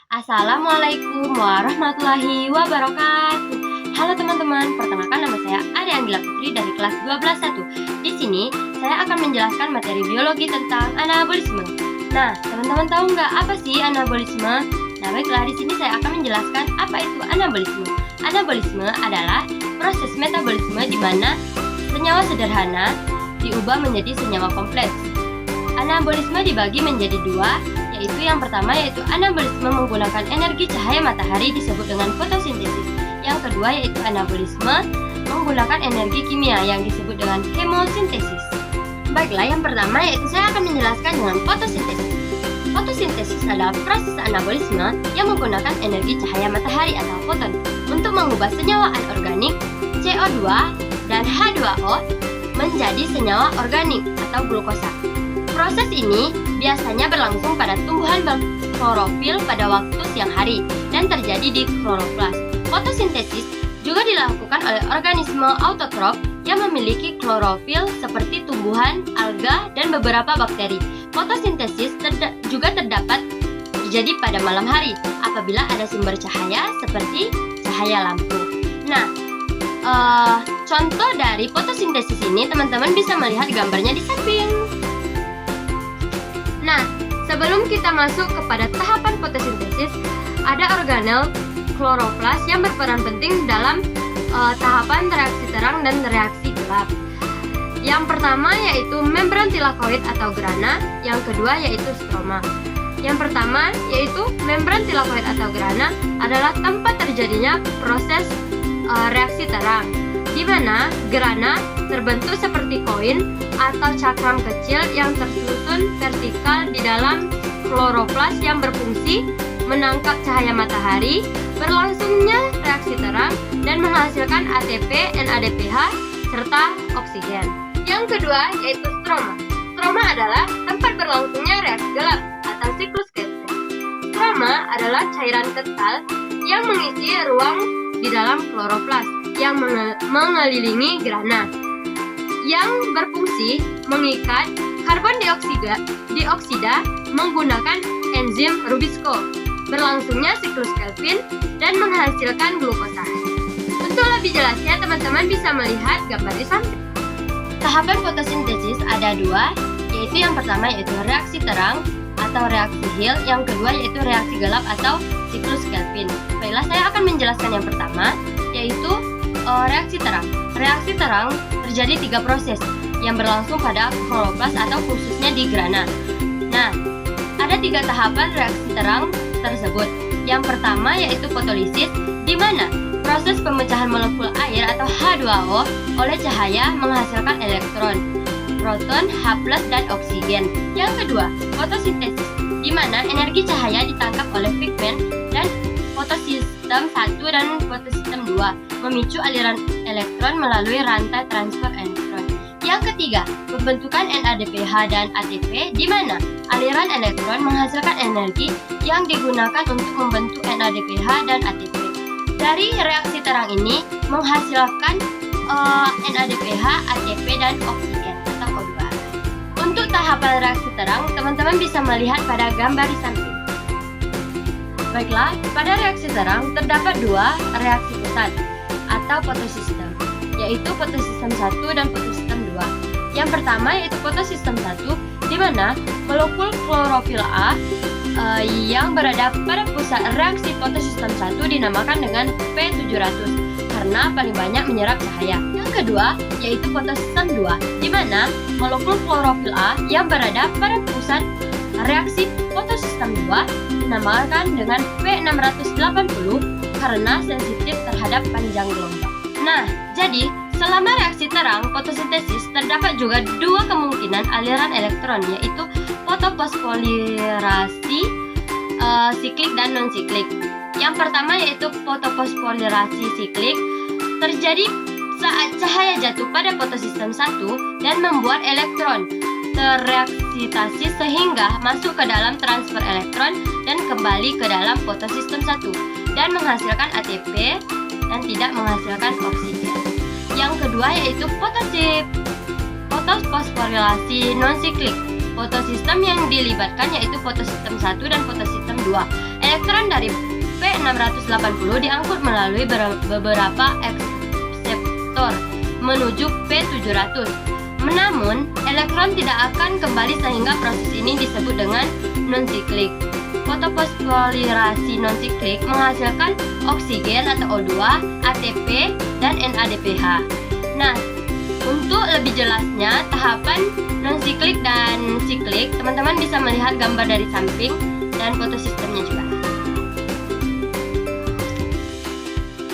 Assalamualaikum warahmatullahi wabarakatuh. Halo teman-teman, perkenalkan nama saya Ari Anggila Putri dari kelas 12-1. Di sini saya akan menjelaskan materi biologi tentang anabolisme. Nah, teman-teman tahu nggak apa sih anabolisme? Nah, baiklah, di sini saya akan menjelaskan apa itu anabolisme. Anabolisme adalah proses metabolisme di mana senyawa sederhana diubah menjadi senyawa kompleks. Anabolisme dibagi menjadi dua, yaitu yang pertama yaitu anabolisme menggunakan energi cahaya matahari disebut dengan fotosintesis. Yang kedua yaitu anabolisme menggunakan energi kimia yang disebut dengan kemosintesis. Baiklah, yang pertama yaitu saya akan menjelaskan dengan fotosintesis. Fotosintesis adalah proses anabolisme yang menggunakan energi cahaya matahari atau foton untuk mengubah senyawa anorganik CO2 dan H2O menjadi senyawa organik atau glukosa. Proses ini biasanya berlangsung pada tumbuhan berklorofil pada waktu siang hari dan terjadi di kloroplas. Fotosintesis juga dilakukan oleh organisme autotrof yang memiliki klorofil seperti tumbuhan, alga, dan beberapa bakteri. Fotosintesis juga terdapat terjadi pada malam hari apabila ada sumber cahaya seperti cahaya lampu. Nah, contoh dari fotosintesis ini teman-teman bisa melihat gambarnya di samping. Nah, sebelum kita masuk kepada tahapan fotosintesis, ada organel kloroplas yang berperan penting dalam tahapan reaksi terang dan reaksi gelap. Yang pertama yaitu membran tilakoid atau grana, yang kedua yaitu stroma. Yang pertama yaitu membran tilakoid atau grana adalah tempat terjadinya proses reaksi terang, di mana grana terbentuk seperti koin atau cakram kecil yang tersusun vertikal di dalam kloroplas yang berfungsi menangkap cahaya matahari, berlangsungnya reaksi terang, dan menghasilkan ATP, NADPH, serta oksigen. Yang kedua yaitu stroma. Stroma adalah tempat berlangsungnya reaksi gelap atau siklus Krebs. Stroma adalah cairan kental yang mengisi ruang di dalam kloroplas yang mengelilingi grana, yang berfungsi mengikat karbon dioksida menggunakan enzim Rubisco, berlangsungnya siklus Kelvin, dan menghasilkan glukosa. Untuk lebih jelasnya, teman-teman bisa melihat gambar di samping. Tahapan fotosintesis ada dua, yaitu yang pertama yaitu reaksi terang atau reaksi Hill, yang kedua yaitu reaksi gelap atau siklus Kelvin. Baiklah, saya akan menjelaskan yang pertama, yaitu reaksi terang. Reaksi terang terjadi tiga proses yang berlangsung pada kloroplas atau khususnya di grana. Nah, ada tiga tahapan reaksi terang tersebut. Yang pertama yaitu fotolisis, di mana proses pemecahan molekul air atau H2O oleh cahaya menghasilkan elektron, proton, H+, dan oksigen. Yang kedua, fotosintesis, di mana energi cahaya ditangkap oleh pigmen dan fotosistem 1 dan fotosistem 2 memicu aliran elektron melalui rantai transfer elektron. Yang ketiga, pembentukan NADPH dan ATP, di mana aliran elektron menghasilkan energi yang digunakan untuk membentuk NADPH dan ATP. Dari reaksi terang ini menghasilkan NADPH, ATP, dan oksigen atau O2. Untuk tahapan reaksi terang, teman-teman bisa melihat pada gambar di samping. Baiklah, pada reaksi terang terdapat dua reaksi pusat atau fotosistem, yaitu fotosistem 1 dan fotosistem 2. Yang pertama yaitu fotosistem 1, di mana molekul klorofil A yang berada pada pusat reaksi fotosistem 1 dinamakan dengan P700 karena paling banyak menyerap cahaya. Yang kedua yaitu fotosistem 2, di mana molekul klorofil A yang berada pada pusat reaksi fotosistem 2 dinamakan dengan P680 karena sensitif terhadap panjang gelombang. Nah, jadi selama reaksi terang fotosintesis terdapat juga dua kemungkinan aliran elektron, yaitu fotofosforilasi siklik dan non-siklik. Yang pertama yaitu fotofosforilasi siklik terjadi saat cahaya jatuh pada fotosistem 1 dan membuat elektron tereksitasi sehingga masuk ke dalam transfer elektron dan kembali ke dalam fotosistem 1 dan menghasilkan ATP dan tidak menghasilkan oksigen. Yang kedua yaitu fotofosforilasi non-siklik. Fotosistem yang dilibatkan yaitu fotosistem 1 dan fotosistem 2. elektron dari P680 diangkut melalui beberapa akseptor menuju P700. Namun, elektron tidak akan kembali sehingga proses ini disebut dengan non-siklik. Fotofosforilasi non-siklik menghasilkan oksigen atau O2, ATP, dan NADPH. Nah, untuk lebih jelasnya tahapan non-siklik dan siklik, teman-teman bisa melihat gambar dari samping dan foto sistemnya juga.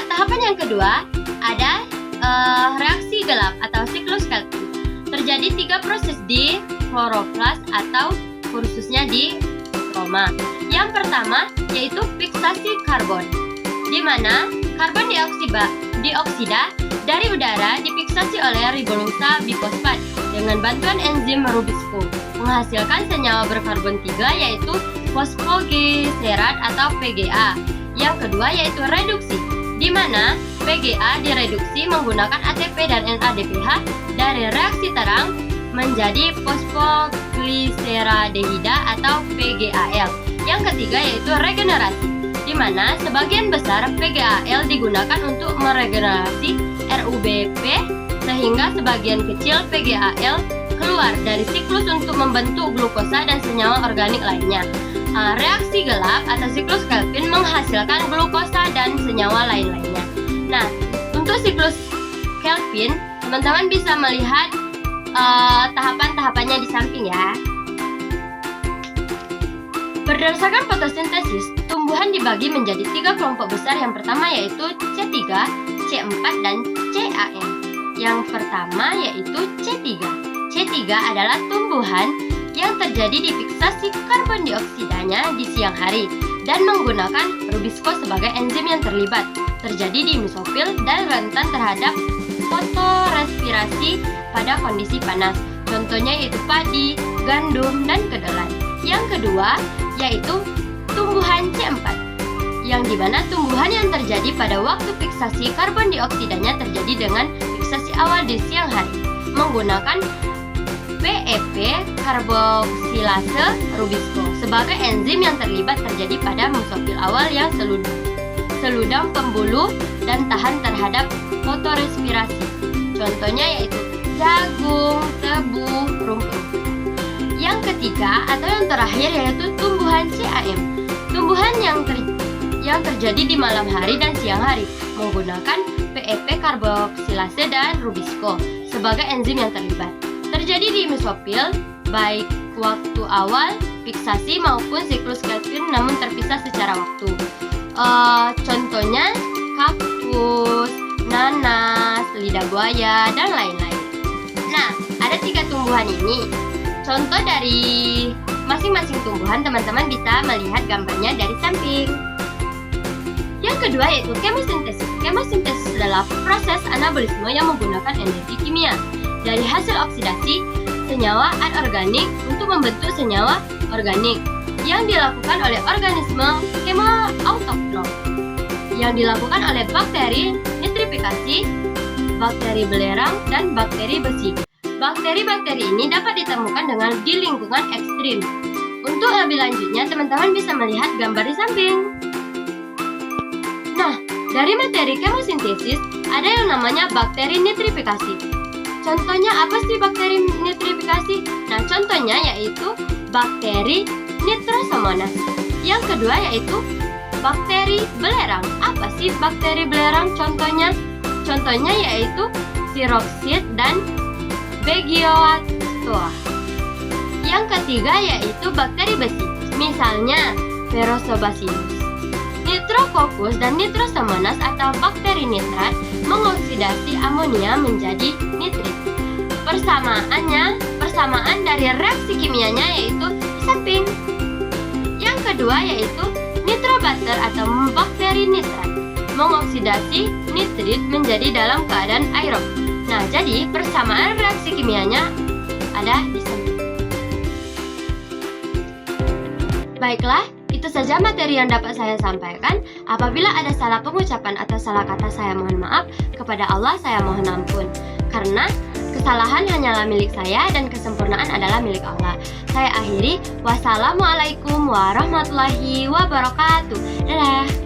Tahapan yang kedua ada reaksi gelap atau siklus Calvin. Terjadi 3 proses di kloroplas atau khususnya di kroma. Yang pertama yaitu fiksasi karbon, di mana karbon dioksida dari udara difiksasi oleh ribonusa bifosfat dengan bantuan enzim Rubisco, menghasilkan senyawa berkarbon 3 yaitu fosfogliserat atau PGA. Yang kedua yaitu reduksi, di mana PGA direduksi menggunakan ATP dan NADPH dari reaksi terang menjadi fosfogliseradehida atau PGAL. Yang ketiga yaitu regenerasi, di mana sebagian besar PGAL digunakan untuk meregenerasi RUBP sehingga sebagian kecil PGAL keluar dari siklus untuk membentuk glukosa dan senyawa organik lainnya. Reaksi gelap atau siklus Calvin menghasilkan glukosa dan senyawa lain-lainnya. Nah, untuk siklus Calvin, teman-teman bisa melihat tahapan-tahapannya di samping ya. Berdasarkan fotosintesis, tumbuhan dibagi menjadi 3 kelompok besar. Yang pertama yaitu C3, C4, dan CAM. Yang pertama yaitu C3. C3 adalah tumbuhan yang terjadi di fiksasi karbon dioksidanya di siang hari dan menggunakan Rubisco sebagai enzim yang terlibat, terjadi di mesofil dan rentan terhadap fotorespirasi pada kondisi panas. Contohnya yaitu padi, gandum, dan kedelai. Yang kedua yaitu tumbuhan C4, yang dimana tumbuhan yang terjadi pada waktu fiksasi karbon dioksidanya terjadi dengan fiksasi awal di siang hari menggunakan PEP karboksilase Rubisco sebagai enzim yang terlibat terjadi pada mesofil awal yang seludang pembuluh dan tahan terhadap fotorespirasi. Contohnya yaitu jagung, tebu, rumput. Yang ketiga atau yang terakhir yaitu tumbuhan CAM. Tumbuhan yang terjadi di malam hari dan siang hari menggunakan PEP karboksilase dan Rubisco sebagai enzim yang terlibat. Terjadi di mesofil baik waktu awal fiksasi maupun siklus Calvin namun terpisah secara waktu. Contohnya kaktus, nanas, lidah buaya, dan lain-lain. Nah, ada 3 tumbuhan ini. Contoh dari masing-masing tumbuhan teman-teman bisa melihat gambarnya dari samping. Yang kedua yaitu kemosintesis. Kemosintesis adalah proses anabolisme yang menggunakan energi kimia dari hasil oksidasi senyawa anorganik untuk membentuk senyawa organik yang dilakukan oleh organisme kemoautotrof, yang dilakukan oleh bakteri nitrifikasi, bakteri belerang, dan bakteri besi. Bakteri-bakteri ini dapat ditemukan di lingkungan ekstrim. Untuk lebih lanjutnya, teman-teman bisa melihat gambar di samping. Nah, dari materi kemosintesis ada yang namanya bakteri nitrifikasi. Contohnya apa sih bakteri nitrifikasi? Nah, contohnya yaitu bakteri Nitrosomonas. Yang kedua yaitu bakteri belerang. Apa sih bakteri belerang? Contohnya yaitu Siroksid dan Begioastoa. Yang ketiga yaitu bakteri besi, misalnya Perosobacillus. Nitrococcus dan Nitrosomonas atau bakteri nitrat mengoksidasi amonia menjadi nitrit. Persamaan dari reaksi kimianya yaitu di samping. Yang kedua yaitu Nitrobacter atau bakteri nitrat mengoksidasi nitrit menjadi dalam keadaan aerob. Nah, jadi persamaan reaksi kimianya ada di samping. Baiklah, itu saja materi yang dapat saya sampaikan. Apabila ada salah pengucapan atau salah kata, saya mohon maaf. Kepada Allah saya mohon ampun. Karena Kesalahan hanyalah milik saya dan kesempurnaan adalah milik Allah. Saya akhiri. Wassalamualaikum warahmatullahi wabarakatuh. Dadah.